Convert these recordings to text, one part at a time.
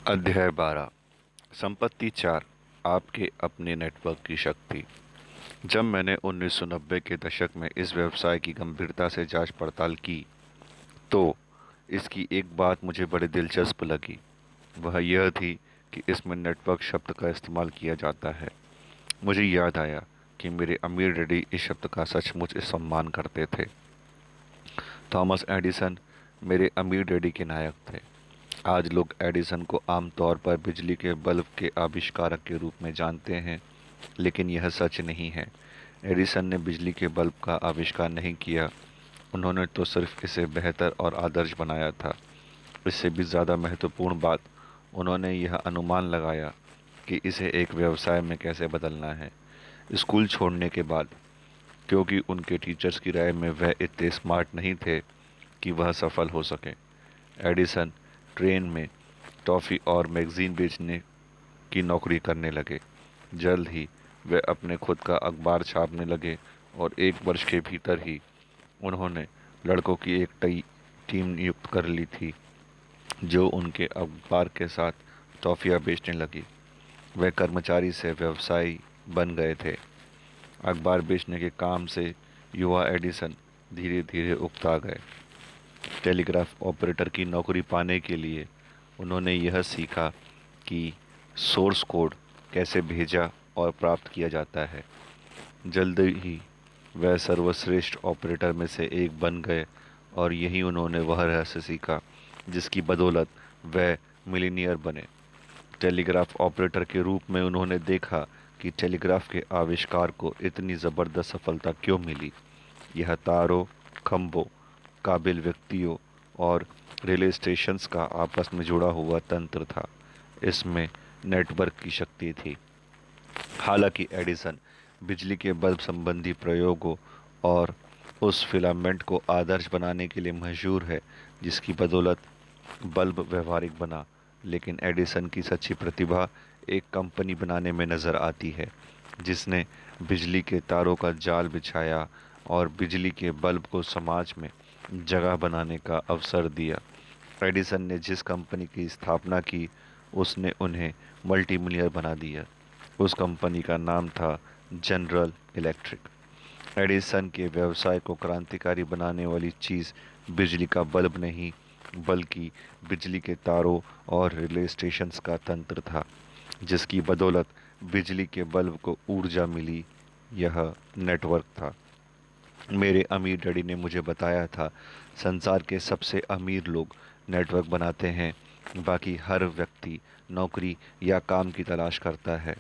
अध्याय 12। संपत्ति 4। आपके अपने नेटवर्क की शक्ति। जब मैंने 1990 के दशक में इस व्यवसाय की गंभीरता से जांच पड़ताल की तो इसकी एक बात मुझे बड़ी दिलचस्प लगी। वह यह थी कि इसमें नेटवर्क शब्द का इस्तेमाल किया जाता है। मुझे याद आया कि मेरे अमीर डैडी इस शब्द का सचमुच सम्मान करते थे। थॉमस एडिसन मेरे अमीर डैडी के नायक थे। आज लोग एडिसन को आमतौर पर बिजली के बल्ब के आविष्कारक के रूप में जानते हैं, लेकिन यह सच नहीं है। एडिसन ने बिजली के बल्ब का आविष्कार नहीं किया, उन्होंने तो सिर्फ इसे बेहतर और आदर्श बनाया था। इससे भी ज़्यादा महत्वपूर्ण बात, उन्होंने यह अनुमान लगाया कि इसे एक व्यवसाय में कैसे बदलना है। स्कूल छोड़ने के बाद, क्योंकि उनके टीचर्स की राय में वह इतने स्मार्ट नहीं थे कि वह सफल हो सके, एडिसन ट्रेन में टॉफ़ी और मैगज़ीन बेचने की नौकरी करने लगे। जल्द ही वे अपने खुद का अखबार छापने लगे और 1 वर्ष के भीतर ही उन्होंने लड़कों की एक टीम नियुक्त कर ली थी जो उनके अखबार के साथ टॉफ़ियाँ बेचने लगी। वे कर्मचारी से व्यवसायी बन गए थे। अखबार बेचने के काम से युवा एडिसन धीरे धीरे उकता गए। टेलीग्राफ ऑपरेटर की नौकरी पाने के लिए उन्होंने यह सीखा कि सोर्स कोड कैसे भेजा और प्राप्त किया जाता है। जल्द ही वह सर्वश्रेष्ठ ऑपरेटर में से एक बन गए और यही उन्होंने वह रहस्य सीखा जिसकी बदौलत वह मिलीनियर बने। टेलीग्राफ ऑपरेटर के रूप में उन्होंने देखा कि टेलीग्राफ के आविष्कार को इतनी ज़बरदस्त सफलता क्यों मिली। यह तारों, खंभों, काबिल व्यक्तियों और रिले स्टेशंस का आपस में जुड़ा हुआ तंत्र था। इसमें नेटवर्क की शक्ति थी। हालांकि एडिसन बिजली के बल्ब संबंधी प्रयोगों और उस फिलामेंट को आदर्श बनाने के लिए मशहूर है जिसकी बदौलत बल्ब व्यवहारिक बना, लेकिन एडिसन की सच्ची प्रतिभा एक कंपनी बनाने में नज़र आती है जिसने बिजली के तारों का जाल बिछाया और बिजली के बल्ब को समाज में जगह बनाने का अवसर दिया। एडिसन ने जिस कंपनी की स्थापना की उसने उन्हें मल्टी मिलियनर बना दिया। उस कंपनी का नाम था जनरल इलेक्ट्रिक। एडिसन के व्यवसाय को क्रांतिकारी बनाने वाली चीज़ बिजली का बल्ब नहीं बल्कि बिजली के तारों और रिले स्टेशंस का तंत्र था जिसकी बदौलत बिजली के बल्ब को ऊर्जा मिली। यह नेटवर्क था। मेरे अमीर डैडी ने मुझे बताया था, संसार के सबसे अमीर लोग नेटवर्क बनाते हैं, बाकी हर व्यक्ति नौकरी या काम की तलाश करता है।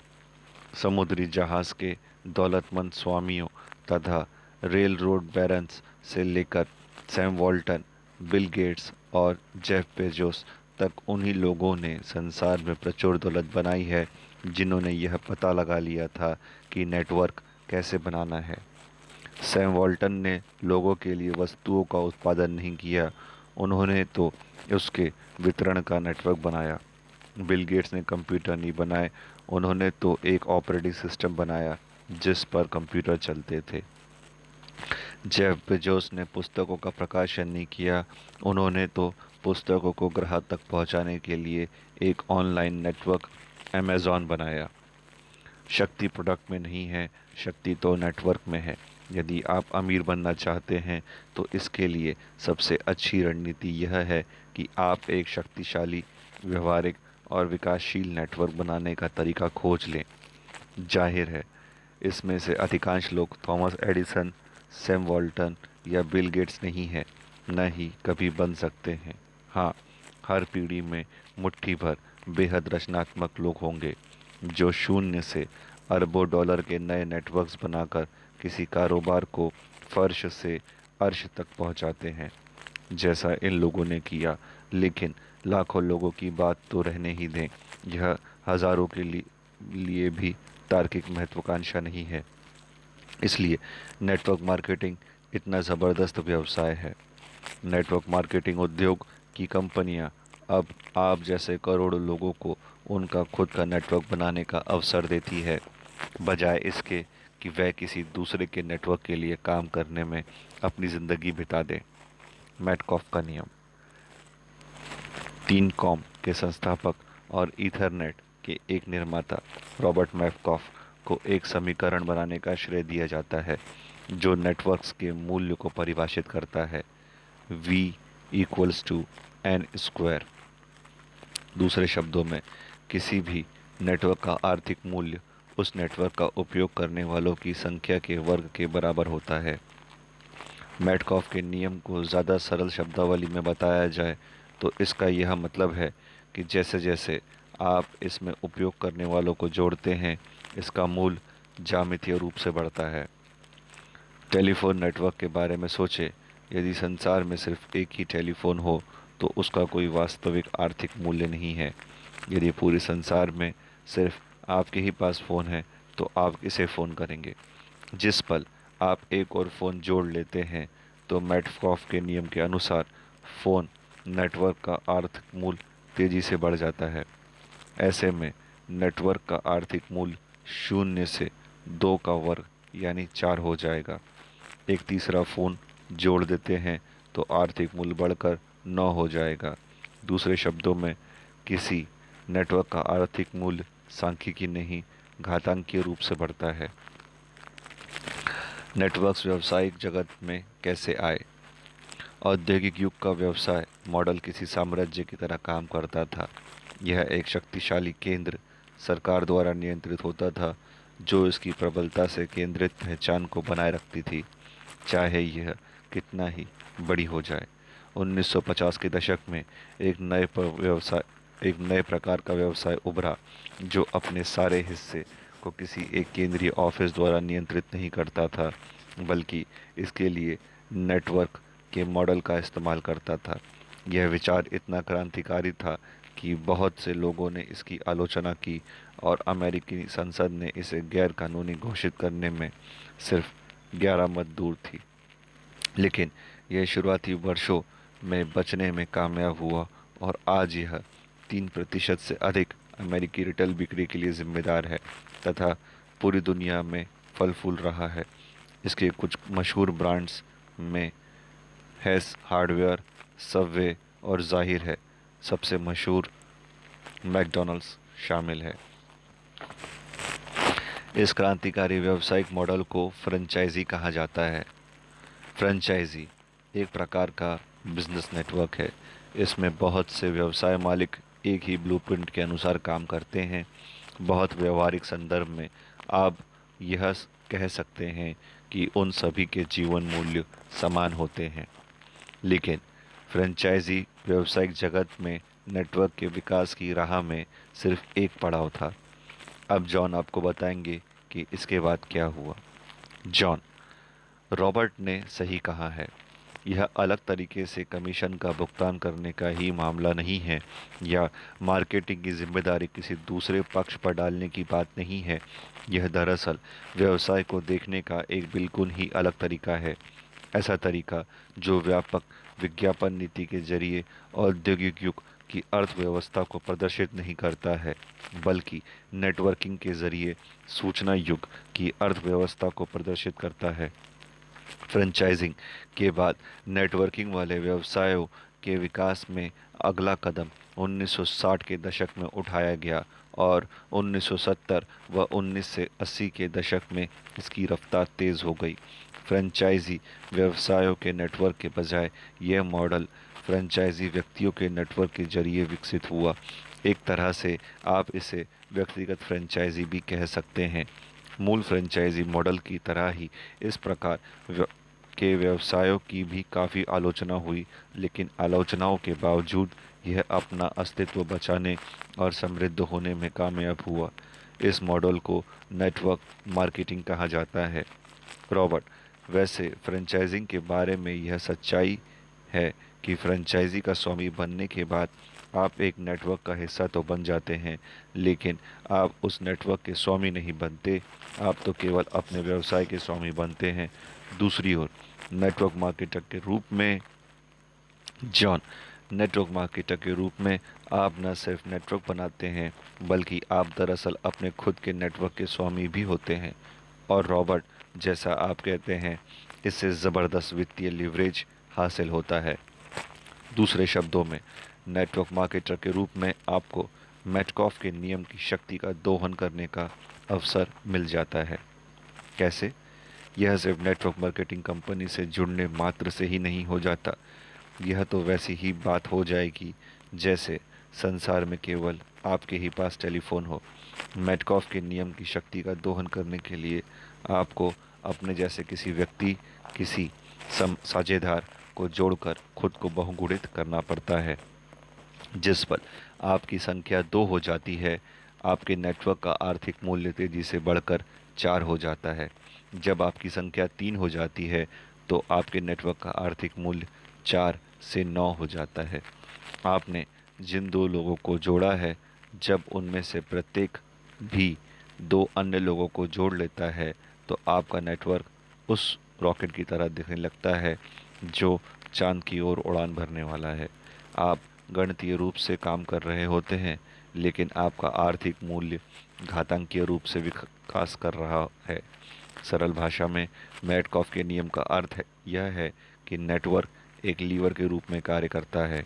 समुद्री जहाज़ के दौलतमंद स्वामियों तथा रेल रोड बैरन्स से लेकर सैम वॉल्टन, बिल गेट्स और जेफ बेजोस तक उन्हीं लोगों ने संसार में प्रचुर दौलत बनाई है जिन्होंने यह पता लगा लिया था कि नेटवर्क कैसे बनाना है। सैम वॉल्टन ने लोगों के लिए वस्तुओं का उत्पादन नहीं किया, उन्होंने तो उसके वितरण का नेटवर्क बनाया। बिल गेट्स ने कंप्यूटर नहीं बनाए, उन्होंने तो एक ऑपरेटिंग सिस्टम बनाया जिस पर कंप्यूटर चलते थे। जेफ बेजोस ने पुस्तकों का प्रकाशन नहीं किया, उन्होंने तो पुस्तकों को ग्राहक तक पहुंचाने के लिए एक ऑनलाइन नेटवर्क अमेज़ॉन बनाया। शक्ति प्रोडक्ट में नहीं है, शक्ति तो नेटवर्क में है। यदि आप अमीर बनना चाहते हैं तो इसके लिए सबसे अच्छी रणनीति यह है कि आप एक शक्तिशाली, व्यवहारिक और विकासशील नेटवर्क बनाने का तरीका खोज लें। जाहिर है, इसमें से अधिकांश लोग थॉमस एडिसन, सैम वॉल्टन या बिल गेट्स नहीं हैं, न ही कभी बन सकते हैं। हाँ, हर पीढ़ी में मुट्ठी भर बेहद रचनात्मक लोग होंगे जो शून्य से अरबों डॉलर के नए नेटवर्क्स बनाकर किसी कारोबार को फर्श से अर्श तक पहुंचाते हैं, जैसा इन लोगों ने किया। लेकिन लाखों लोगों की बात तो रहने ही दें, यह हज़ारों के लिए भी तार्किक महत्वाकांक्षा नहीं है। इसलिए नेटवर्क मार्केटिंग इतना ज़बरदस्त व्यवसाय है। नेटवर्क मार्केटिंग उद्योग की कंपनियां अब आप जैसे करोड़ों लोगों को उनका खुद का नेटवर्क बनाने का अवसर देती है, बजाय इसके कि वह किसी दूसरे के नेटवर्क के लिए काम करने में अपनी ज़िंदगी बिता दें। मैटकॉफ का नियम। 3 कॉम के संस्थापक और ईथरनेट के एक निर्माता रॉबर्ट मैपकॉफ को एक समीकरण बनाने का श्रेय दिया जाता है जो नेटवर्क्स के मूल्य को परिभाषित करता है, V equals to N square. दूसरे शब्दों में, किसी भी नेटवर्क का आर्थिक मूल्य उस नेटवर्क का उपयोग करने वालों की संख्या के वर्ग के बराबर होता है। मैटकॉफ के नियम को ज़्यादा सरल शब्दावली में बताया जाए तो इसका यह मतलब है कि जैसे जैसे आप इसमें उपयोग करने वालों को जोड़ते हैं, इसका मूल्य ज्यामितीय रूप से बढ़ता है। टेलीफोन नेटवर्क के बारे में सोचें। यदि संसार में सिर्फ एक ही टेलीफोन हो तो उसका कोई वास्तविक आर्थिक मूल्य नहीं है। यदि पूरे संसार में सिर्फ आपके ही पास फ़ोन है तो आप किसे फ़ोन करेंगे? जिस पल आप एक और फ़ोन जोड़ लेते हैं तो मैटकॉफ के नियम के अनुसार फ़ोन नेटवर्क का आर्थिक मूल्य तेज़ी से बढ़ जाता है। ऐसे में नेटवर्क का आर्थिक मूल्य 0 से 2 का वर्ग यानी 4 हो जाएगा। एक तीसरा फ़ोन जोड़ देते हैं तो आर्थिक मूल्य बढ़कर 9 हो जाएगा। दूसरे शब्दों में, किसी नेटवर्क का आर्थिक मूल्य सांख्यिकी नहीं, घातांकीय रूप से बढ़ता है। नेटवर्क्स व्यावसायिक जगत में कैसे आए? औद्योगिक युग का व्यवसाय मॉडल किसी साम्राज्य की तरह काम करता था। यह एक शक्तिशाली केंद्र सरकार द्वारा नियंत्रित होता था जो इसकी प्रबलता से केंद्रित पहचान को बनाए रखती थी, चाहे यह कितना ही बड़ी हो जाए। 1950 के दशक में एक नए प्रकार का व्यवसाय उभरा जो अपने सारे हिस्से को किसी एक केंद्रीय ऑफिस द्वारा नियंत्रित नहीं करता था, बल्कि इसके लिए नेटवर्क के मॉडल का इस्तेमाल करता था। यह विचार इतना क्रांतिकारी था कि बहुत से लोगों ने इसकी आलोचना की और अमेरिकी संसद ने इसे गैर कानूनी घोषित करने में सिर्फ 11 मत दूर थी। लेकिन यह शुरुआती वर्षों में बचने में कामयाब हुआ और आज यह 3% से अधिक अमेरिकी रिटेल बिक्री के लिए जिम्मेदार है तथा पूरी दुनिया में फल फूल रहा है। इसके कुछ मशहूर ब्रांड्स में हेस हार्डवेयर, सबवे और जाहिर है सबसे मशहूर मैकडॉनल्ड्स शामिल है। इस क्रांतिकारी व्यावसायिक मॉडल को फ्रेंचाइजी कहा जाता है। फ्रेंचाइजी एक प्रकार का बिजनेस नेटवर्क है। इसमें बहुत से व्यवसाय मालिक एक ही ब्लूप्रिंट के अनुसार काम करते हैं। बहुत व्यवहारिक संदर्भ में आप यह कह सकते हैं कि उन सभी के जीवन मूल्य समान होते हैं। लेकिन फ्रेंचाइजी व्यावसायिक जगत में नेटवर्क के विकास की राह में सिर्फ एक पड़ाव था। अब जॉन आपको बताएंगे कि इसके बाद क्या हुआ। जॉन: रॉबर्ट ने सही कहा है। यह अलग तरीके से कमीशन का भुगतान करने का ही मामला नहीं है या मार्केटिंग की जिम्मेदारी किसी दूसरे पक्ष पर डालने की बात नहीं है। यह दरअसल व्यवसाय को देखने का एक बिल्कुल ही अलग तरीका है। ऐसा तरीका जो व्यापक विज्ञापन नीति के जरिए औद्योगिक युग की अर्थव्यवस्था को प्रदर्शित नहीं करता है, बल्कि नेटवर्किंग के जरिए सूचना युग की अर्थव्यवस्था को प्रदर्शित करता है। फ्रेंचाइजिंग के बाद नेटवर्किंग वाले व्यवसायों के विकास में अगला कदम 1960 के दशक में उठाया गया और 1970 व 1980 के दशक में इसकी रफ्तार तेज़ हो गई। फ्रेंचाइजी व्यवसायों के नेटवर्क के बजाय यह मॉडल फ्रेंचाइजी व्यक्तियों के नेटवर्क के जरिए विकसित हुआ। एक तरह से आप इसे व्यक्तिगत फ्रेंचाइजी भी कह सकते हैं। मूल फ्रेंचाइजी मॉडल की तरह ही इस प्रकार के व्यवसायों की भी काफ़ी आलोचना हुई, लेकिन आलोचनाओं के बावजूद यह अपना अस्तित्व बचाने और समृद्ध होने में कामयाब हुआ। इस मॉडल को नेटवर्क मार्केटिंग कहा जाता है। रॉबर्ट: वैसे फ्रेंचाइजिंग के बारे में यह सच्चाई है कि फ्रेंचाइजी का स्वामी बनने के बाद आप एक नेटवर्क का हिस्सा तो बन जाते हैं, लेकिन आप उस नेटवर्क के स्वामी नहीं बनते, आप तो केवल अपने व्यवसाय के स्वामी बनते हैं। दूसरी ओर नेटवर्क मार्केटर के रूप में जॉन: नेटवर्क मार्केटर के रूप में आप न सिर्फ नेटवर्क बनाते हैं, बल्कि आप दरअसल अपने खुद के नेटवर्क के स्वामी भी होते हैं। और रॉबर्ट, जैसा आप कहते हैं, इससे ज़बरदस्त वित्तीय लिवरेज हासिल होता है। दूसरे शब्दों में, नेटवर्क मार्केटर के रूप में आपको मैटकॉफ के नियम की शक्ति का दोहन करने का अवसर मिल जाता है। कैसे? यह सिर्फ नेटवर्क मार्केटिंग कंपनी से जुड़ने मात्र से ही नहीं हो जाता। यह तो वैसी ही बात हो जाएगी जैसे संसार में केवल आपके ही पास टेलीफोन हो। मैटकॉफ के नियम की शक्ति का दोहन करने के लिए आपको अपने जैसे किसी व्यक्ति, किसी साझेदार को जोड़कर खुद को बहुगुणित करना पड़ता है। जिस पल आपकी संख्या 2 हो जाती है, आपके नेटवर्क का आर्थिक मूल्य तेजी से बढ़कर 4 हो जाता है। जब आपकी संख्या 3 हो जाती है तो आपके नेटवर्क का आर्थिक मूल्य 4 से 9 हो जाता है। आपने जिन 2 लोगों को जोड़ा है, जब उनमें से प्रत्येक भी 2 अन्य लोगों को जोड़ लेता है तो आपका नेटवर्क उस रॉकेट की तरह दिखने लगता है जो चांद की ओर उड़ान भरने वाला है। आप गणितीय रूप से काम कर रहे होते हैं, लेकिन आपका आर्थिक मूल्य घातांकीय रूप से विकास कर रहा है। सरल भाषा में मैटकॉफ के नियम का अर्थ यह है कि नेटवर्क एक लीवर के रूप में कार्य करता है।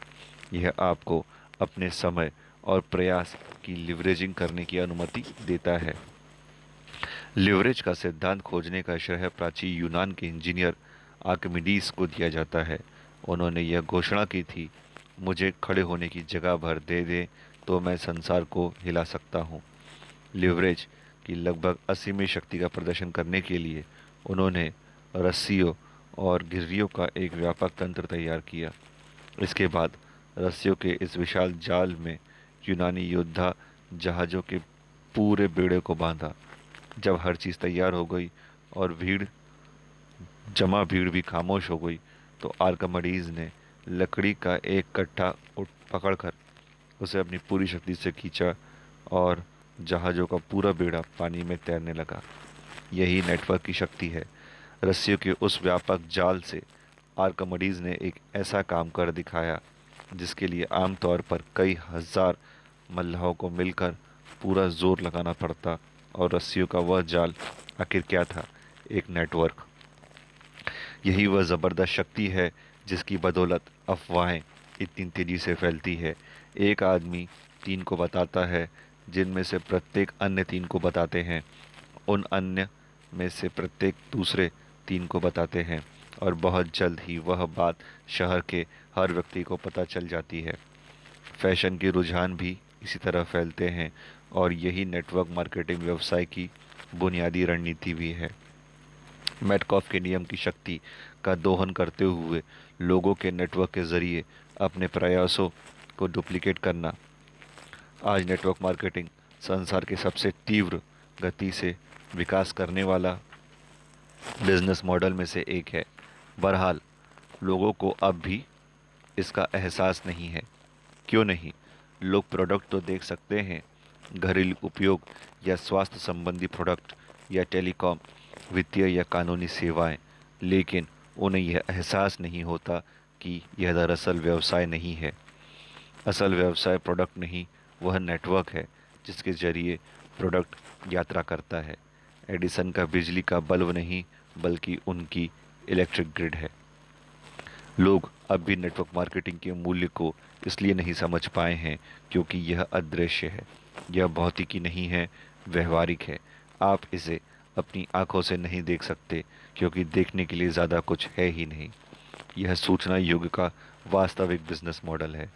यह आपको अपने समय और प्रयास की लिवरेजिंग करने की अनुमति देता है। लिवरेज का सिद्धांत खोजने का श्रेय प्राचीन यूनान के इंजीनियर आर्किमिडीज को दिया जाता है। उन्होंने यह घोषणा की थी, मुझे खड़े होने की जगह भर दे दे तो मैं संसार को हिला सकता हूँ। लिवरेज की लगभग असीमित शक्ति का प्रदर्शन करने के लिए उन्होंने रस्सियों और गिर्रियों का एक व्यापक तंत्र तैयार किया। इसके बाद रस्सियों के इस विशाल जाल में यूनानी योद्धा जहाज़ों के पूरे बेड़े को बांधा। जब हर चीज़ तैयार हो गई और भीड़ भी खामोश हो गई तो आर्किमिडीज ने लकड़ी का एक कट्टा पकड़कर उसे अपनी पूरी शक्ति से खींचा और जहाज़ों का पूरा बेड़ा पानी में तैरने लगा। यही नेटवर्क की शक्ति है। रस्सियों के उस व्यापक जाल से आर्किमिडीज ने एक ऐसा काम कर दिखाया जिसके लिए आमतौर पर कई हजार मल्लाहों को मिलकर पूरा जोर लगाना पड़ता। और रस्सियों का वह जाल आखिर क्या था? एक नेटवर्क। यही वह ज़बरदस्त शक्ति है जिसकी बदौलत अफवाहें इतनी तेज़ी से फैलती है। एक आदमी 3 को बताता है, जिनमें से प्रत्येक अन्य 3 को बताते हैं। उन अन्य में से प्रत्येक दूसरे 3 को बताते हैं और बहुत जल्द ही वह बात शहर के हर व्यक्ति को पता चल जाती है। फैशन के रुझान भी इसी तरह फैलते हैं और यही नेटवर्क मार्केटिंग व्यवसाय की बुनियादी रणनीति भी है। मैटकॉफ के नियम की शक्ति का दोहन करते हुए लोगों के नेटवर्क के ज़रिए अपने प्रयासों को डुप्लिकेट करना आज नेटवर्क मार्केटिंग संसार के सबसे तीव्र गति से विकास करने वाला बिजनेस मॉडल में से एक है। बहरहाल लोगों को अब भी इसका एहसास नहीं है। क्यों नहीं? लोग प्रोडक्ट तो देख सकते हैं, घरेलू उपयोग या स्वास्थ्य संबंधी प्रोडक्ट या टेलीकॉम, वित्तीय या कानूनी सेवाएं, लेकिन उन्हें यह एहसास नहीं होता कि यह दरअसल व्यवसाय नहीं है। असल व्यवसाय प्रोडक्ट नहीं, वह नेटवर्क है जिसके जरिए प्रोडक्ट यात्रा करता है। एडिसन का बिजली का बल्ब नहीं, बल्कि उनकी इलेक्ट्रिक ग्रिड है। लोग अब भी नेटवर्क मार्केटिंग के मूल्य को इसलिए नहीं समझ पाए हैं क्योंकि यह अदृश्य है। यह भौतिकी नहीं है, व्यवहारिक है। आप इसे अपनी आंखों से नहीं देख सकते क्योंकि देखने के लिए ज़्यादा कुछ है ही नहीं। यह सूचना युग का वास्तविक बिजनेस मॉडल है।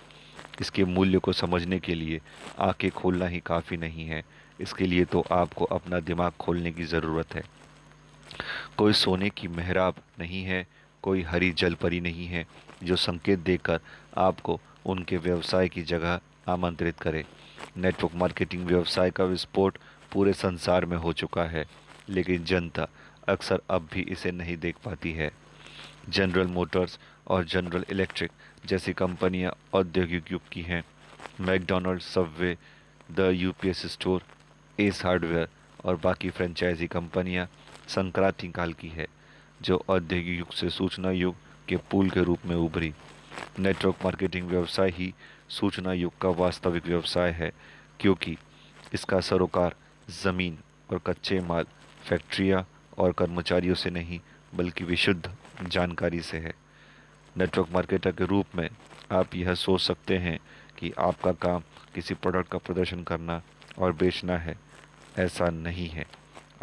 इसके मूल्य को समझने के लिए आंखें खोलना ही काफ़ी नहीं है, इसके लिए तो आपको अपना दिमाग खोलने की ज़रूरत है। कोई सोने की मेहराब नहीं है, कोई हरी जल परी नहीं है जो संकेत देकर आपको उनके व्यवसाय की जगह आमंत्रित करे। नेटवर्क मार्केटिंग व्यवसाय का विस्फोट पूरे संसार में हो चुका है, लेकिन जनता अक्सर अब भी इसे नहीं देख पाती है। जनरल मोटर्स और जनरल इलेक्ट्रिक जैसी कंपनियां औद्योगिक युग की हैं। McDonald, Subway, the UPS store, Ace hardware और बाकी फ्रेंचाइजी कंपनियां संक्रांति काल की है जो औद्योगिक युग से सूचना युग के पुल के रूप में उभरी। नेटवर्क मार्केटिंग व्यवसाय ही सूचना युग का वास्तविक व्यवसाय है क्योंकि इसका सरोकार ज़मीन और कच्चे माल, फैक्ट्रियां और कर्मचारियों से नहीं बल्कि विशुद्ध जानकारी से है। नेटवर्क मार्केटर के रूप में आप यह सोच सकते हैं कि आपका काम किसी प्रोडक्ट का प्रदर्शन करना और बेचना है, ऐसा नहीं है।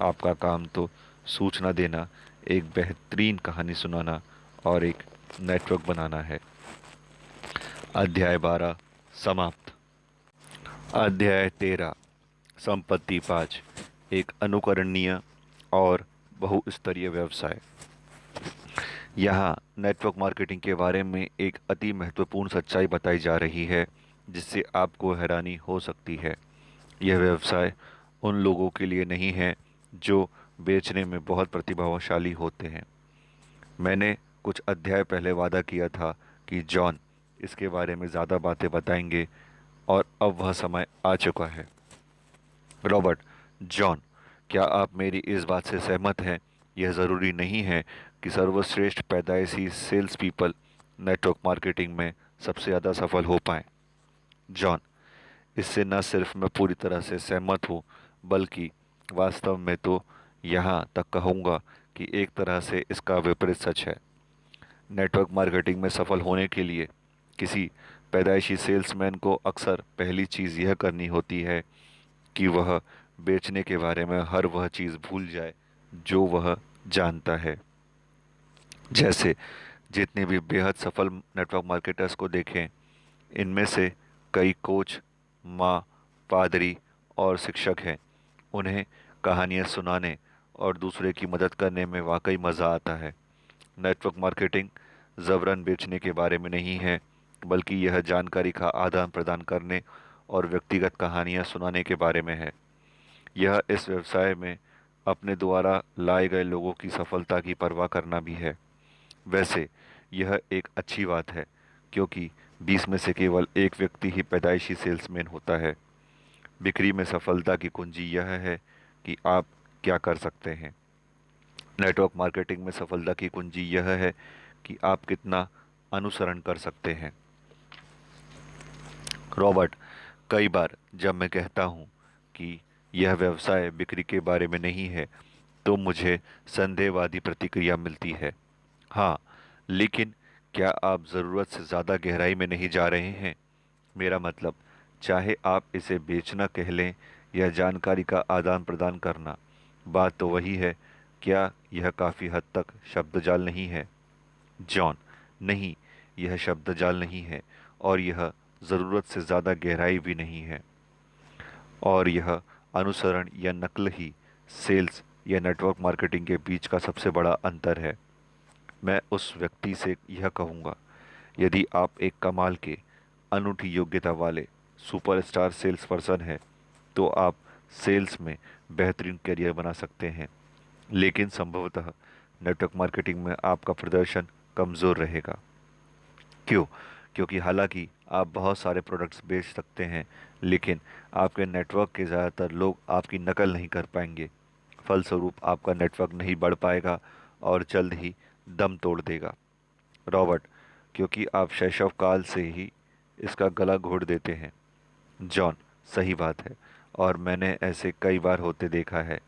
आपका काम तो सूचना देना, एक बेहतरीन कहानी सुनाना और एक नेटवर्क बनाना है। अध्याय 12 समाप्त। अध्याय 13 संपत्ति 5, एक अनुकरणीय और बहुस्तरीय व्यवसाय। यहाँ नेटवर्क मार्केटिंग के बारे में एक अति महत्वपूर्ण सच्चाई बताई जा रही है जिससे आपको हैरानी हो सकती है। यह व्यवसाय उन लोगों के लिए नहीं है जो बेचने में बहुत प्रतिभाशाली होते हैं। मैंने कुछ अध्याय पहले वादा किया था कि जॉन इसके बारे में ज़्यादा बातें बताएंगे और अब वह समय आ चुका है। रॉबर्ट, जॉन, क्या आप मेरी इस बात से सहमत हैं? यह ज़रूरी नहीं है कि सर्वश्रेष्ठ पैदाइशी सेल्स पीपल नेटवर्क मार्केटिंग में सबसे ज़्यादा सफल हो पाएं। जॉन, इससे न सिर्फ मैं पूरी तरह से सहमत हूँ, बल्कि वास्तव में तो यहाँ तक कहूँगा कि एक तरह से इसका विपरीत सच है। नेटवर्क मार्केटिंग में सफल होने के लिए किसी पैदाइशी सेल्समैन को अक्सर पहली चीज़ यह करनी होती है कि वह बेचने के बारे में हर वह चीज़ भूल जाए जो वह जानता है। जैसे जितने भी बेहद सफल नेटवर्क मार्केटर्स को देखें, इनमें से कई कोच, माँ, पादरी और शिक्षक हैं। उन्हें कहानियाँ सुनाने और दूसरे की मदद करने में वाकई मज़ा आता है। नेटवर्क मार्केटिंग ज़बरन बेचने के बारे में नहीं है, बल्कि यह जानकारी का आदान प्रदान करने और व्यक्तिगत कहानियाँ सुनाने के बारे में है। यह इस व्यवसाय में अपने द्वारा लाए गए लोगों की सफलता की परवाह करना भी है। वैसे यह एक अच्छी बात है, क्योंकि 20 में से केवल एक व्यक्ति ही पैदाइशी सेल्समैन होता है। बिक्री में सफलता की कुंजी यह है कि आप क्या कर सकते हैं। नेटवर्क मार्केटिंग में सफलता की कुंजी यह है कि आप कितना अनुसरण कर सकते हैं। रॉबर्ट, कई बार जब मैं कहता हूँ कि यह व्यवसाय बिक्री के बारे में नहीं है, तो मुझे संदेहवादी प्रतिक्रिया मिलती है। हाँ, लेकिन क्या आप ज़रूरत से ज़्यादा गहराई में नहीं जा रहे हैं? मेरा मतलब, चाहे आप इसे बेचना कह लें या जानकारी का आदान प्रदान करना, बात तो वही है। क्या यह काफ़ी हद तक शब्दजाल नहीं है? जॉन, नहीं, यह शब्दजाल नहीं है और यह ज़रूरत से ज़्यादा गहराई भी नहीं है। और यह अनुसरण या नकल ही सेल्स या नेटवर्क मार्केटिंग के बीच का सबसे बड़ा अंतर है। मैं उस व्यक्ति से यह कहूँगा, यदि आप एक कमाल के अनूठी योग्यता वाले सुपरस्टार सेल्स पर्सन हैं, तो आप सेल्स में बेहतरीन करियर बना सकते हैं। लेकिन संभवतः नेटवर्क मार्केटिंग में आपका प्रदर्शन कमज़ोर रहेगा। क्यों? क्योंकि हालांकि आप बहुत सारे प्रोडक्ट्स बेच सकते हैं, लेकिन आपके नेटवर्क के ज़्यादातर लोग आपकी नकल नहीं कर पाएंगे। फलस्वरूप आपका नेटवर्क नहीं बढ़ पाएगा और जल्द ही दम तोड़ देगा। रॉबर्ट, क्योंकि आप शैशव काल से ही इसका गला घोट देते हैं। जॉन, सही बात है, और मैंने ऐसे कई बार होते देखा है।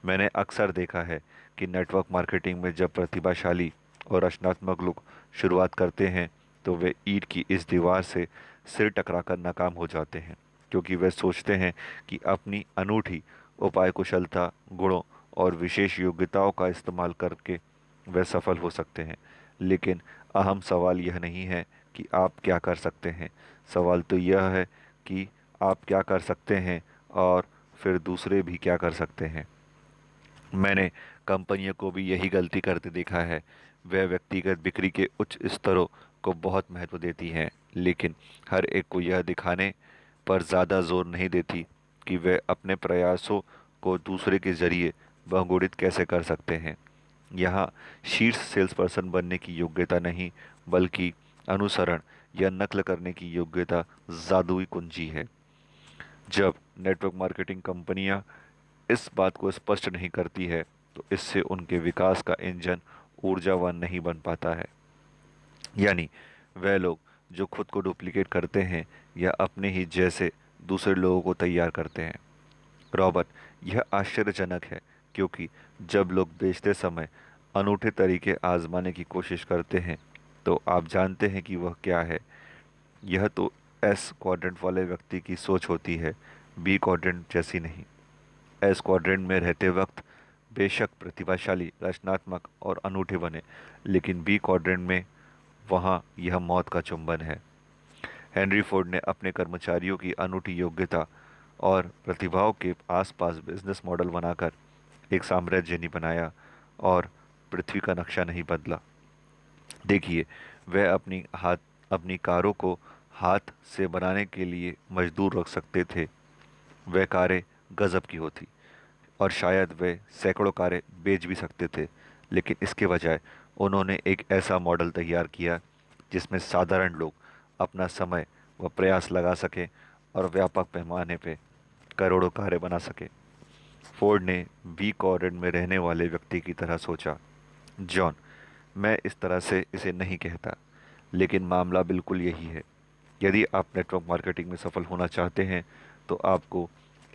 मैंने अक्सर देखा है कि नेटवर्क मार्केटिंग में जब प्रतिभाशाली और रचनात्मक लोग शुरुआत करते हैं, तो वे ईंट की इस दीवार से सिर टकराकर नाकाम हो जाते हैं, क्योंकि वे सोचते हैं कि अपनी अनूठी उपाय कुशलता, गुणों और विशेष योग्यताओं का इस्तेमाल करके वे सफल हो सकते हैं। लेकिन अहम सवाल यह नहीं है कि आप क्या कर सकते हैं। सवाल तो यह है कि आप क्या कर सकते हैं और फिर दूसरे भी क्या कर सकते हैं। मैंने कंपनियों को भी यही गलती करते देखा है। वह व्यक्तिगत बिक्री के उच्च स्तरों को बहुत महत्व देती हैं, लेकिन हर एक को यह दिखाने पर ज़्यादा जोर नहीं देती कि वे अपने प्रयासों को दूसरे के ज़रिए बहुगुणित कैसे कर सकते हैं। यहाँ शीर्ष सेल्स पर्सन बनने की योग्यता नहीं, बल्कि अनुसरण या नकल करने की योग्यता जादुई कुंजी है। जब नेटवर्क मार्केटिंग कंपनियां इस बात को स्पष्ट नहीं करती है, तो इससे उनके विकास का इंजन ऊर्जावान नहीं बन पाता है। यानी वह लोग जो खुद को डुप्लीकेट करते हैं या अपने ही जैसे दूसरे लोगों को तैयार करते हैं। रॉबर्ट, यह आश्चर्यजनक है, क्योंकि जब लोग बेचते समय अनूठे तरीके आजमाने की कोशिश करते हैं, तो आप जानते हैं कि वह क्या है। यह तो एस क्वाड्रेंट वाले व्यक्ति की सोच होती है, बी क्वाड्रेंट जैसी नहीं। एस क्वाड्रेंट में रहते वक्त बेशक प्रतिभाशाली, रचनात्मक और अनूठे बने, लेकिन बी क्वाड्रेंट में वहाँ यह मौत का चुंबन है। हेनरी फोर्ड ने अपने कर्मचारियों की अनूठी योग्यता और प्रतिभाओं के आसपास बिजनेस मॉडल बनाकर एक साम्राज्य नहीं बनाया और पृथ्वी का नक्शा नहीं बदला। देखिए, वह अपनी कारों को हाथ से बनाने के लिए मजदूर रख सकते थे। वह कारें गजब की होती और शायद वे सैकड़ों कारें बेच भी सकते थे, लेकिन इसके बजाय उन्होंने एक ऐसा मॉडल तैयार किया जिसमें साधारण लोग अपना समय व प्रयास लगा सकें और व्यापक पैमाने पे करोड़ों कारें बना सकें। फोर्ड ने बी क्वाड्रेंट में रहने वाले व्यक्ति की तरह सोचा। जॉन, मैं इस तरह से इसे नहीं कहता, लेकिन मामला बिल्कुल यही है। यदि आप नेटवर्क मार्केटिंग में सफल होना चाहते हैं तो आपको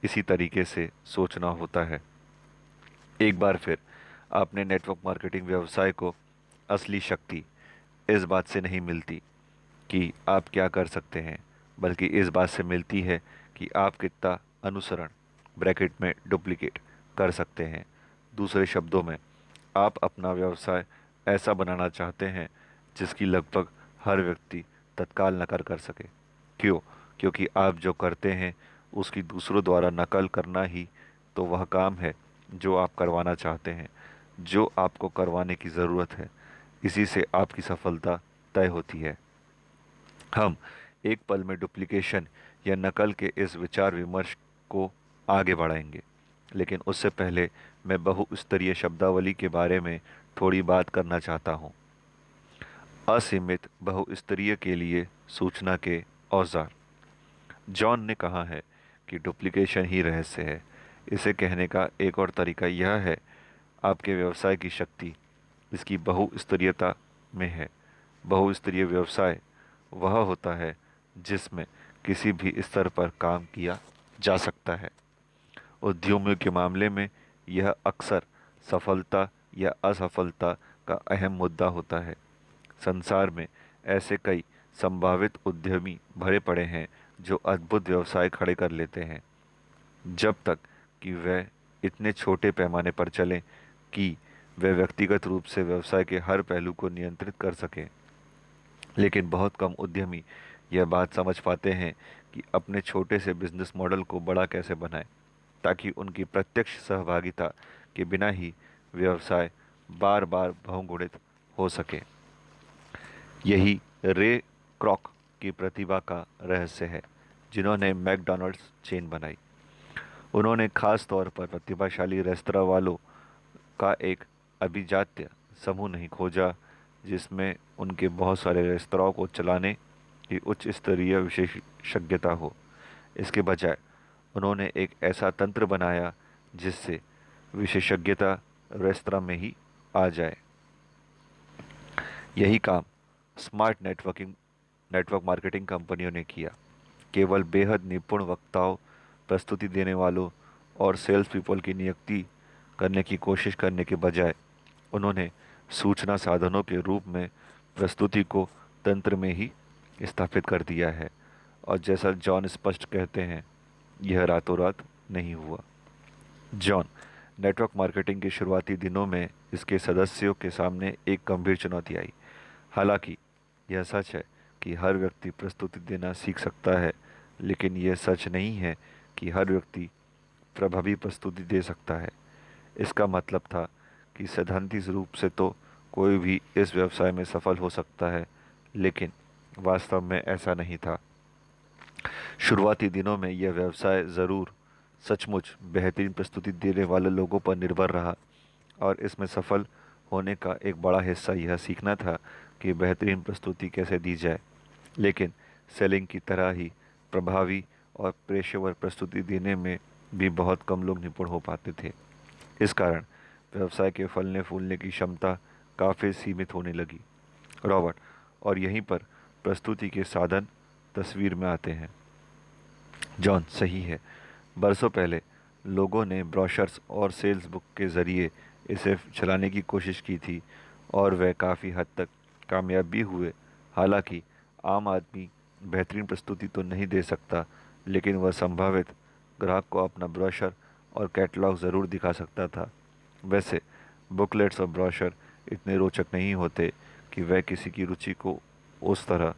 इसी तरीके से सोचना होता है। एक बार फिर आपने नेटवर्क मार्केटिंग व्यवसाय को असली शक्ति इस बात से नहीं मिलती कि आप क्या कर सकते हैं, बल्कि इस बात से मिलती है कि आप कितना अनुसरण ब्रैकेट में डुप्लीकेट कर सकते हैं। दूसरे शब्दों में, आप अपना व्यवसाय ऐसा बनाना चाहते हैं जिसकी लगभग हर व्यक्ति तत्काल नकल कर सके। क्यों? क्योंकि आप जो करते हैं उसकी दूसरों द्वारा नकल करना ही तो वह काम है जो आप करवाना चाहते हैं, जो आपको करवाने की ज़रूरत है। इसी से आपकी सफलता तय होती है। हम एक पल में डुप्लीकेशन या नकल के इस विचार विमर्श को आगे बढ़ाएंगे, लेकिन उससे पहले मैं बहुस्तरीय शब्दावली के बारे में थोड़ी बात करना चाहता हूँ। असीमित बहुस्तरीय के लिए सूचना के औजार। जॉन ने कहा है कि डुप्लीकेशन ही रहस्य है। इसे कहने का एक और तरीका यह है, आपके व्यवसाय की शक्ति इसकी बहुस्तरीयता में है। बहुस्तरीय व्यवसाय वह होता है जिसमें किसी भी स्तर पर काम किया जा सकता है। उद्यमियों के मामले में यह अक्सर सफलता या असफलता का अहम मुद्दा होता है। संसार में ऐसे कई संभावित उद्यमी भरे पड़े हैं जो अद्भुत व्यवसाय खड़े कर लेते हैं, जब तक कि वह इतने छोटे पैमाने पर चलें कि वे व्यक्तिगत रूप से व्यवसाय के हर पहलू को नियंत्रित कर सकें। लेकिन बहुत कम उद्यमी यह बात समझ पाते हैं कि अपने छोटे से बिजनेस मॉडल को बड़ा कैसे बनाएं, ताकि उनकी प्रत्यक्ष सहभागिता के बिना ही व्यवसाय बार बार बहुगुणित हो सके। यही रे क्रॉक की प्रतिभा का रहस्य है, जिन्होंने मैकडॉनल्ड्स चेन बनाई। उन्होंने खास तौर पर प्रतिभाशाली रेस्तरां वालों का एक अभिजात्य समूह नहीं खोजा जिसमें उनके बहुत सारे रेस्तरां को चलाने की उच्च स्तरीय विशेषज्ञता हो। इसके बजाय उन्होंने एक ऐसा तंत्र बनाया जिससे विशेषज्ञता रेस्तरां में ही आ जाए। यही काम स्मार्ट नेटवर्क मार्केटिंग कंपनियों ने किया। केवल बेहद निपुण वक्ताओं, प्रस्तुति देने वालों और सेल्स पीपल की नियुक्ति करने की कोशिश करने के बजाय उन्होंने सूचना साधनों के रूप में प्रस्तुति को तंत्र में ही स्थापित कर दिया है। और जैसा जॉन स्पष्ट कहते हैं, यह रातों रात नहीं हुआ। जॉन, नेटवर्क मार्केटिंग के शुरुआती दिनों में इसके सदस्यों के सामने एक गंभीर चुनौती आई। हालांकि यह सच है कि हर व्यक्ति प्रस्तुति देना सीख सकता है, लेकिन यह सच नहीं है कि हर व्यक्ति प्रभावी प्रस्तुति दे सकता है। इसका मतलब था कि सैद्धांतिक रूप से तो कोई भी इस व्यवसाय में सफल हो सकता है, लेकिन वास्तव में ऐसा नहीं था। शुरुआती दिनों में यह व्यवसाय ज़रूर सचमुच बेहतरीन प्रस्तुति देने वाले लोगों पर निर्भर रहा, और इसमें सफल होने का एक बड़ा हिस्सा यह सीखना था कि बेहतरीन प्रस्तुति कैसे दी जाए। लेकिन सेलिंग की तरह ही प्रभावी और पेशेवर प्रस्तुति देने में भी बहुत कम लोग निपुण हो पाते थे। इस कारण व्यवसाय के फलने फूलने की क्षमता काफ़ी सीमित होने लगी। रॉबर्ट, और यहीं पर प्रस्तुति के साधन तस्वीर में आते हैं। जॉन, सही है। बरसों पहले लोगों ने ब्रोशर्स और सेल्स बुक के ज़रिए इसे चलाने की कोशिश की थी और वह काफ़ी हद तक कामयाब भी हुए। हालांकि आम आदमी बेहतरीन प्रस्तुति तो नहीं दे सकता, लेकिन वह संभावित ग्राहक को अपना ब्रोशर और कैटलॉग ज़रूर दिखा सकता था। वैसे बुकलेट्स और ब्रोशर इतने रोचक नहीं होते कि वह किसी की रुचि को उस तरह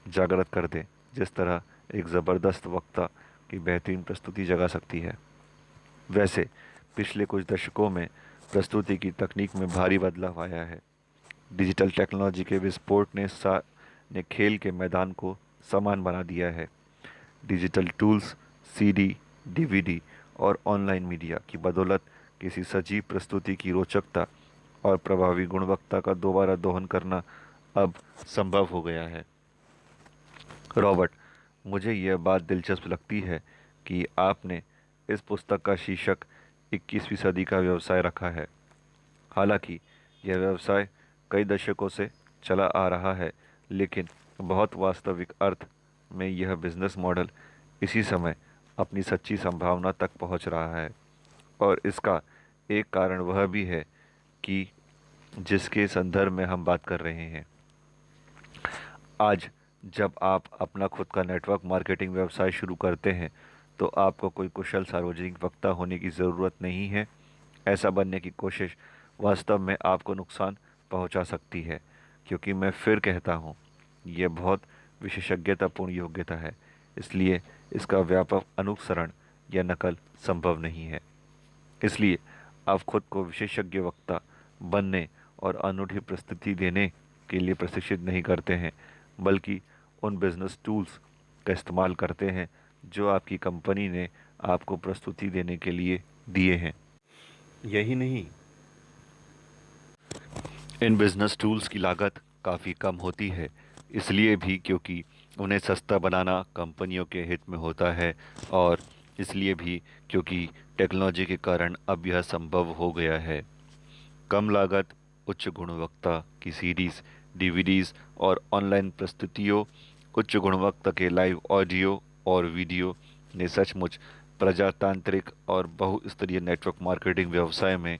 जागृत कर दें जिस तरह एक ज़बरदस्त वक्ता की बेहतरीन प्रस्तुति जगा सकती है। वैसे पिछले कुछ दशकों में प्रस्तुति की तकनीक में भारी बदलाव आया है। डिजिटल टेक्नोलॉजी के विस्फोट ने खेल के मैदान को समान बना दिया है। डिजिटल टूल्स, सीडी, डीवीडी और ऑनलाइन मीडिया की बदौलत किसी सजीव प्रस्तुति की रोचकता और प्रभावी गुणवत्ता का दोबारा दोहन करना अब संभव हो गया है। रॉबर्ट, मुझे यह बात दिलचस्प लगती है कि आपने इस पुस्तक का शीर्षक 21वीं सदी का व्यवसाय रखा है। हालांकि यह व्यवसाय कई दशकों से चला आ रहा है, लेकिन बहुत वास्तविक अर्थ में यह बिजनेस मॉडल इसी समय अपनी सच्ची संभावना तक पहुंच रहा है। और इसका एक कारण वह भी है कि जिसके संदर्भ में हम बात कर रहे हैं। आज जब आप अपना खुद का नेटवर्क मार्केटिंग व्यवसाय शुरू करते हैं तो आपको कोई कुशल सार्वजनिक वक्ता होने की ज़रूरत नहीं है। ऐसा बनने की कोशिश वास्तव में आपको नुकसान पहुंचा सकती है, क्योंकि मैं फिर कहता हूं, यह बहुत विशेषज्ञतापूर्ण योग्यता है, इसलिए इसका व्यापक अनुसरण या नकल संभव नहीं है। इसलिए आप खुद को विशेषज्ञ वक्ता बनने और अनूठी प्रस्तुति देने के लिए प्रशिक्षित नहीं करते हैं, बल्कि उन बिजनेस टूल्स का इस्तेमाल करते हैं जो आपकी कंपनी ने आपको प्रस्तुति देने के लिए दिए हैं। यही नहीं, इन बिजनेस टूल्स की लागत काफ़ी कम होती है, इसलिए भी क्योंकि उन्हें सस्ता बनाना कंपनियों के हित में होता है, और इसलिए भी क्योंकि टेक्नोलॉजी के कारण अब यह संभव हो गया है। कम लागत, उच्च गुणवत्ता की सीडीज़, डीवीडीज़ और ऑनलाइन प्रस्तुतियों, उच्च गुणवत्ता के लाइव ऑडियो और वीडियो ने सचमुच प्रजातांत्रिक और बहुस्तरीय नेटवर्क मार्केटिंग व्यवसाय में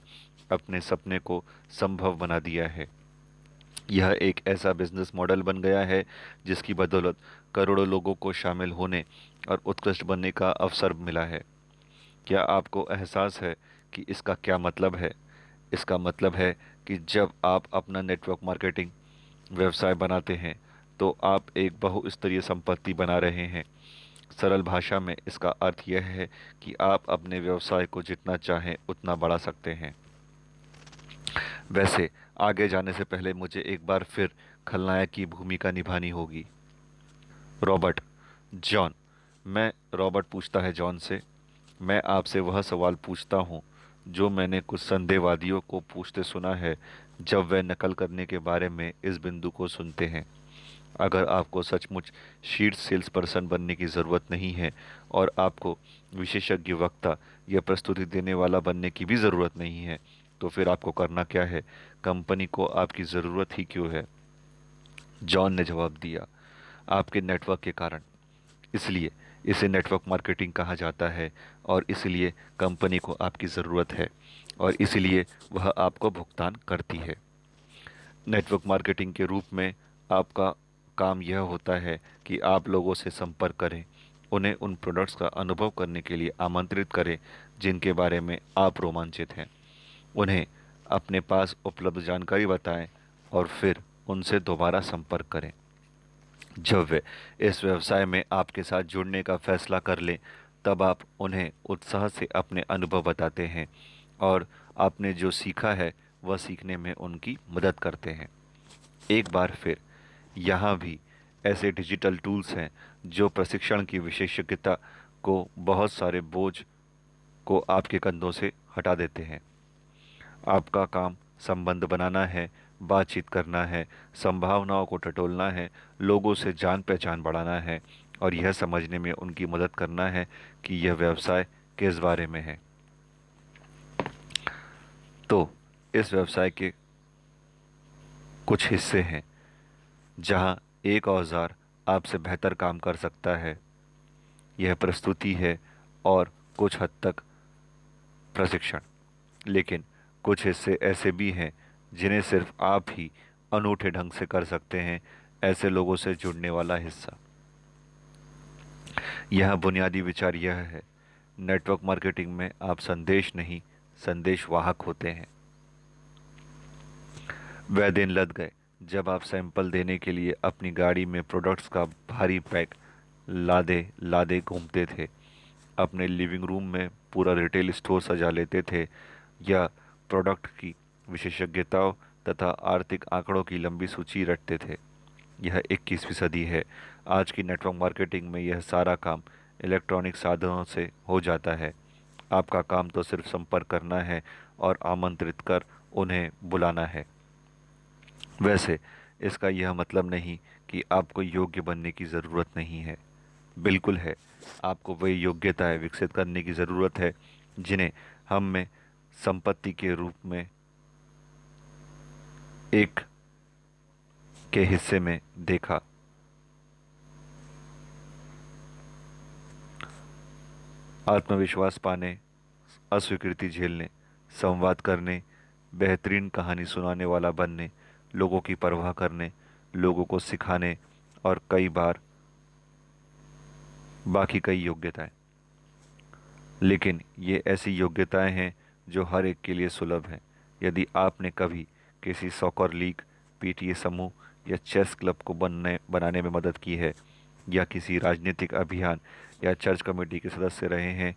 अपने सपने को संभव बना दिया है। यह एक ऐसा बिजनेस मॉडल बन गया है जिसकी बदौलत करोड़ों लोगों को शामिल होने और उत्कृष्ट बनने का अवसर मिला है। क्या आपको एहसास है कि इसका क्या मतलब है? इसका मतलब है कि जब आप अपना नेटवर्क मार्केटिंग व्यवसाय बनाते हैं तो आप एक बहुस्तरीय संपत्ति बना रहे हैं। सरल भाषा में इसका अर्थ यह है कि आप अपने व्यवसाय को जितना चाहें उतना बढ़ा सकते हैं। वैसे आगे जाने से पहले मुझे एक बार फिर खलनायक की भूमिका निभानी होगी। Robert, John. रॉबर्ट पूछता है जॉन से, मैं आपसे वह सवाल पूछता हूँ जो मैंने कुछ संदेहवादियों को पूछते सुना है जब वे नकल करने के बारे में इस बिंदु को सुनते हैं। अगर आपको सचमुच शीर्ष सेल्स पर्सन बनने की ज़रूरत नहीं है और आपको विशेषज्ञ वक्ता या प्रस्तुति देने वाला बनने की भी ज़रूरत नहीं है, तो फिर आपको करना क्या है? कंपनी को आपकी ज़रूरत ही क्यों है? जॉन ने जवाब दिया, आपके नेटवर्क के कारण। इसलिए इसे नेटवर्क मार्केटिंग कहा जाता है, और इसलिए कंपनी को आपकी ज़रूरत है, और इसलिए वह आपको भुगतान करती है। नेटवर्क मार्केटिंग के रूप में आपका काम यह होता है कि आप लोगों से संपर्क करें, उन्हें उन प्रोडक्ट्स का अनुभव करने के लिए आमंत्रित करें जिनके बारे में आप रोमांचित हैं, उन्हें अपने पास उपलब्ध जानकारी बताएं और फिर उनसे दोबारा संपर्क करें। जब वे इस व्यवसाय में आपके साथ जुड़ने का फैसला कर लें, तब आप उन्हें उत्साह से अपने अनुभव बताते हैं और आपने जो सीखा है वह सीखने में उनकी मदद करते हैं। एक बार फिर, यहाँ भी ऐसे डिजिटल टूल्स हैं जो प्रशिक्षण की विशेषज्ञता को बहुत सारे बोझ को आपके कंधों से हटा देते हैं। आपका काम संबंध बनाना है, बातचीत करना है, संभावनाओं को टटोलना है, लोगों से जान पहचान बढ़ाना है और यह समझने में उनकी मदद करना है कि यह व्यवसाय किस बारे में है। तो इस व्यवसाय के कुछ हिस्से हैं जहां एक औजार आपसे बेहतर काम कर सकता है। यह प्रस्तुति है और कुछ हद तक प्रशिक्षण। लेकिन कुछ हिस्से ऐसे भी हैं जिन्हें सिर्फ आप ही अनूठे ढंग से कर सकते हैं। ऐसे लोगों से जुड़ने वाला हिस्सा। यह बुनियादी विचार यह है, नेटवर्क मार्केटिंग में आप संदेश नहीं, संदेश वाहक होते हैं। वह दिन लद गए जब आप सैंपल देने के लिए अपनी गाड़ी में प्रोडक्ट्स का भारी पैक लादे लादे घूमते थे, अपने लिविंग रूम में पूरा रिटेल स्टोर सजा लेते थे, या प्रोडक्ट की विशेषज्ञताओं तथा आर्थिक आंकड़ों की लंबी सूची रटते थे। यह 21वीं सदी है। आज की नेटवर्क मार्केटिंग में यह सारा काम इलेक्ट्रॉनिक साधनों से हो जाता है। आपका काम तो सिर्फ संपर्क करना है और आमंत्रित कर उन्हें बुलाना है। वैसे इसका यह मतलब नहीं कि आपको योग्य बनने की ज़रूरत नहीं है। बिल्कुल है, आपको वही योग्यताएं विकसित करने की ज़रूरत है जिन्हें हम में संपत्ति के रूप में एक के हिस्से में देखा। आत्मविश्वास पाने, अस्वीकृति झेलने, संवाद करने, बेहतरीन कहानी सुनाने वाला बनने, लोगों की परवाह करने, लोगों को सिखाने और कई बार बाकी कई योग्यताएं। लेकिन ये ऐसी योग्यताएं हैं जो हर एक के लिए सुलभ हैं। यदि आपने कभी किसी सॉकर लीग, पीटीए समूह या चेस क्लब को बनाने में मदद की है, या किसी राजनीतिक अभियान या चर्च कमेटी के सदस्य रहे हैं,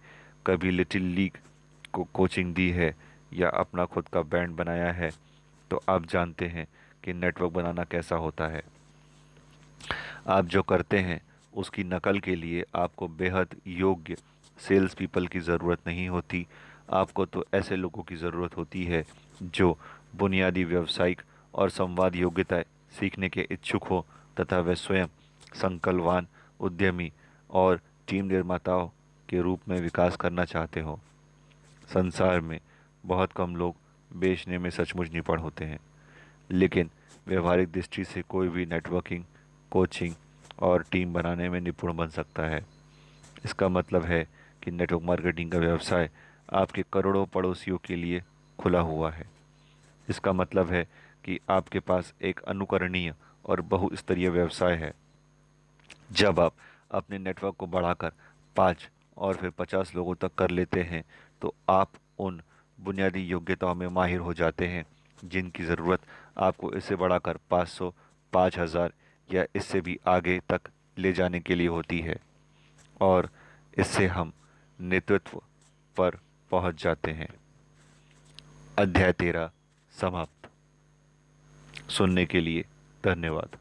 कभी लिटिल लीग को कोचिंग दी है या अपना खुद का बैंड बनाया है, तो आप जानते हैं कि नेटवर्क बनाना कैसा होता है। आप जो करते हैं उसकी नकल के लिए आपको बेहद योग्य सेल्स पीपल की ज़रूरत नहीं होती। आपको तो ऐसे लोगों की ज़रूरत होती है जो बुनियादी व्यावसायिक और संवाद योग्यताएं सीखने के इच्छुक हो तथा वे स्वयं संकल्पवान उद्यमी और टीम निर्माताओं के रूप में विकास करना चाहते हो। संसार में बहुत कम लोग बेचने में सचमुच निपुण होते हैं, लेकिन व्यवहारिक दृष्टि से कोई भी नेटवर्किंग, कोचिंग और टीम बनाने में निपुण बन सकता है। इसका मतलब है कि नेटवर्क मार्केटिंग का व्यवसाय आपके करोड़ों पड़ोसियों के लिए खुला हुआ है। इसका मतलब है कि आपके पास एक अनुकरणीय और बहुस्तरीय व्यवसाय है। जब आप अपने नेटवर्क को बढ़ाकर 5 और फिर 50 लोगों तक कर लेते हैं, तो आप उन बुनियादी योग्यताओं में माहिर हो जाते हैं जिनकी ज़रूरत आपको इसे बढ़ाकर 500, 5000 या इससे भी आगे तक ले जाने के लिए होती है। और इससे हम नेतृत्व पर पहुंच जाते हैं। अध्याय 13 समाप्त। सुनने के लिए धन्यवाद।